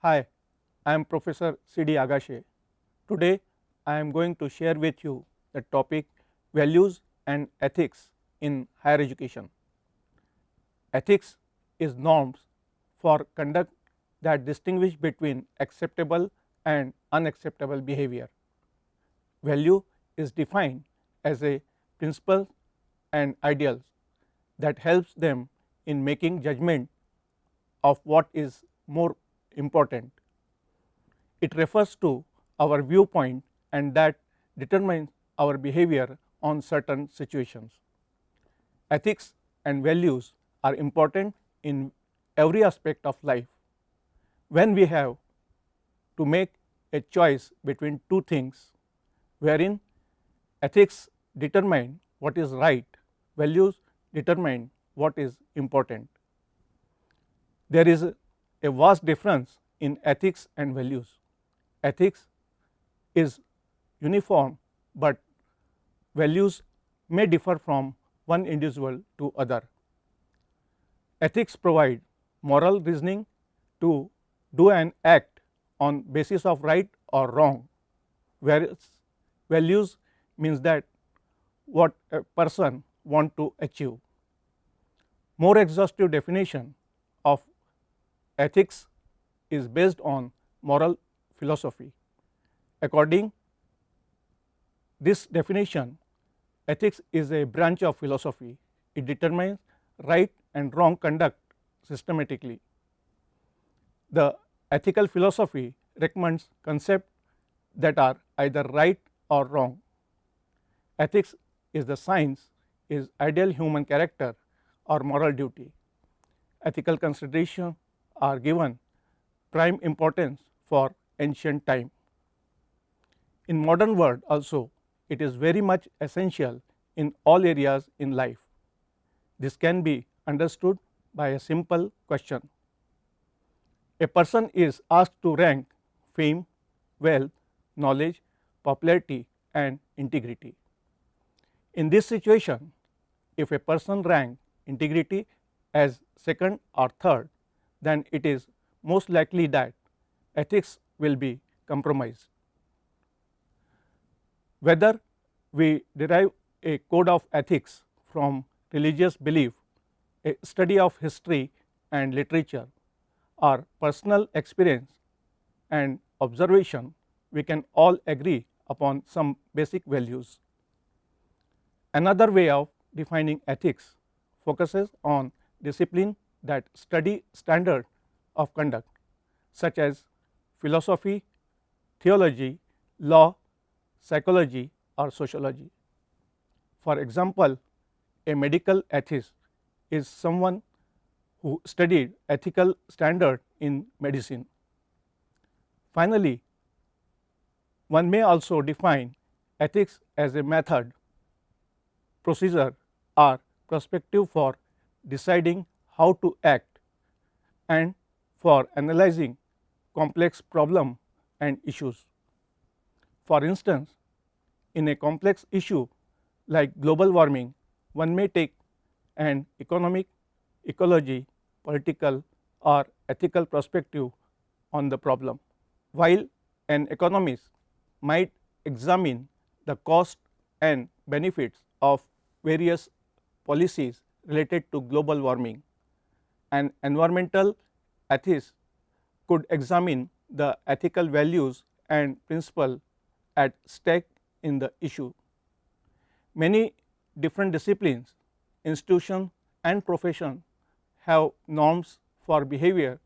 Hi, I am Professor C.D. Agashe. Today, I am going to share with you the topic values and ethics in higher education. Ethics is norms for conduct that distinguish between acceptable and unacceptable behavior. Value is defined as a principle and ideals that helps them in making judgment of what is more important. It refers to our viewpoint and that determines our behavior on certain situations. Ethics and values are important in every aspect of life. When we have to make a choice between two things, wherein ethics determine what is right, values determine what is important. There is a vast difference in ethics and values. Ethics is uniform, but values may differ from one individual to other. Ethics provide moral reasoning to do an act on basis of right or wrong, whereas values means that what a person want to achieve. More exhaustive definition of ethics is based on moral philosophy. According this definition, ethics is a branch of philosophy. It determines right and wrong conduct systematically. The ethical philosophy recommends concepts that are either right or wrong. Ethics is the science is ideal human character or moral duty. Ethical considerations are given prime importance for ancient time. In modern world also, it is very much essential in all areas in life. This can be understood by a simple question. A person is asked to rank fame, wealth, knowledge, popularity and integrity. In this situation, if a person ranks integrity as second or third, then it is most likely that ethics will be compromised. Whether we derive a code of ethics from religious belief, a study of history and literature, or personal experience and observation, we can all agree upon some basic values. Another way of defining ethics focuses on discipline that study standard of conduct such as philosophy, theology, law, psychology or sociology. For example, a medical ethicist is someone who studied ethical standard in medicine. Finally, one may also define ethics as a method, procedure or perspective for deciding how to act and for analyzing complex problem and issues. For instance, in a complex issue like global warming, one may take an economic, ecology, political or ethical perspective on the problem, while an economist might examine the cost and benefits of various policies related to global warming. An environmental ethicist could examine the ethical values and principles at stake in the issue. Many different disciplines, institutions and professions have norms for behavior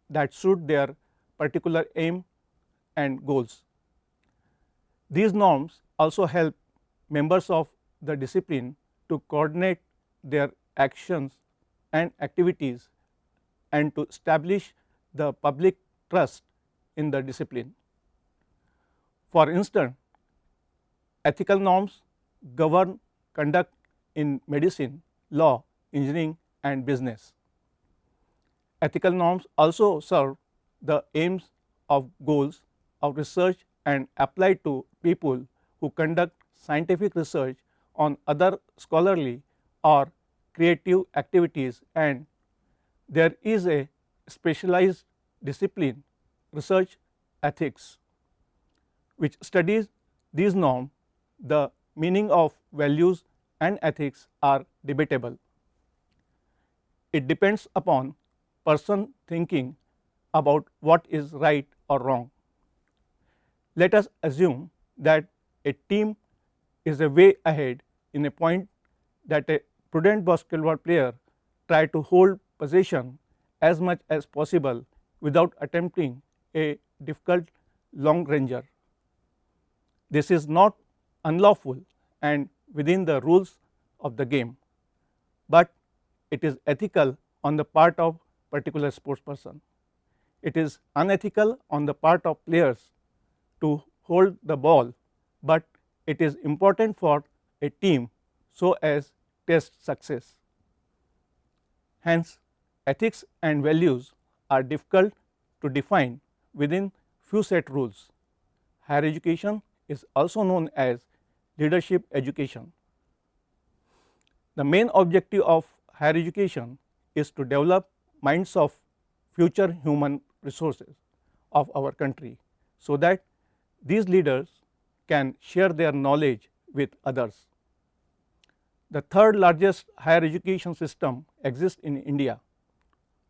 that suit their particular aim and goals. These norms also help members of the discipline to coordinate their actions and activities and to establish the public trust in the discipline. For instance, ethical norms govern conduct in medicine, law, engineering and business. Ethical norms also serve the aims of goals of research and apply to people who conduct scientific research on other scholarly or creative activities, and there is a specialized discipline, research ethics, which studies these norms. The meaning of values and ethics are debatable. It depends upon person thinking about what is right or wrong. Let us assume that a team is a way ahead in a point that a prudent basketball player try to hold possession as much as possible without attempting a difficult long ranger. This is not unlawful and within the rules of the game, but it is ethical on the part of particular sports person. It is unethical on the part of players to hold the ball, but it is important for a team so as test success. Hence, ethics and values are difficult to define within few set rules. Higher education is also known as leadership education. The main objective of higher education is to develop minds of future human resources of our country, so that these leaders can share their knowledge with others. The third largest higher education system exists in India.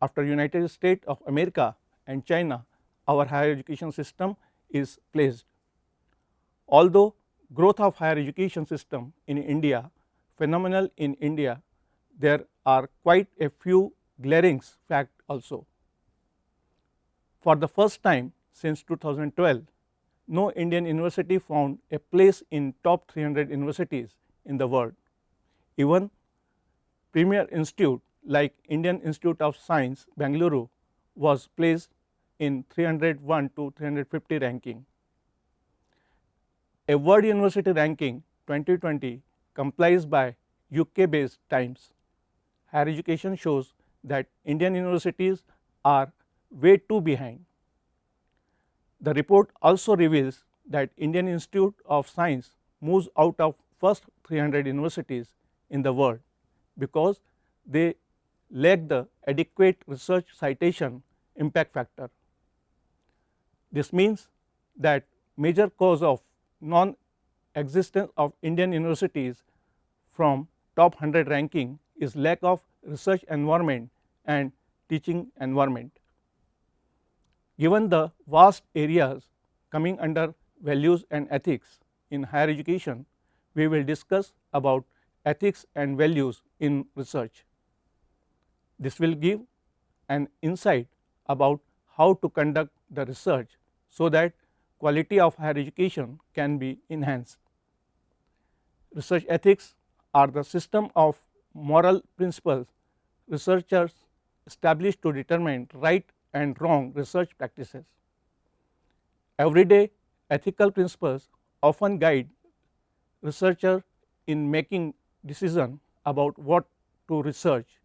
After United States of America and China, our higher education system is placed. Although growth of higher education system in India phenomenal in India, there are quite a few glaring facts also. For the first time since 2012, no Indian university found a place in top 300 universities in the world. Even premier institute like Indian Institute of Science, Bengaluru, was placed in 301 to 350 ranking. A World University Ranking 2020 complies by UK based Times. Higher education shows that Indian universities are way too behind. The report also reveals that Indian Institute of Science moves out of first 300 universities in the world because they lack the adequate research citation impact factor. This means that major cause of non-existence of Indian universities from top 100 ranking is lack of research environment and teaching environment. Given the vast areas coming under values and ethics in higher education, we will discuss about ethics and values in research. This will give an insight about how to conduct the research so that quality of higher education can be enhanced. Research ethics are the system of moral principles researchers establish to determine right and wrong research practices. Everyday ethical principles often guide researchers in making decisions about what to research,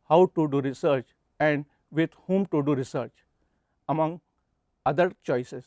how to do research, and with whom to do research, among other choices.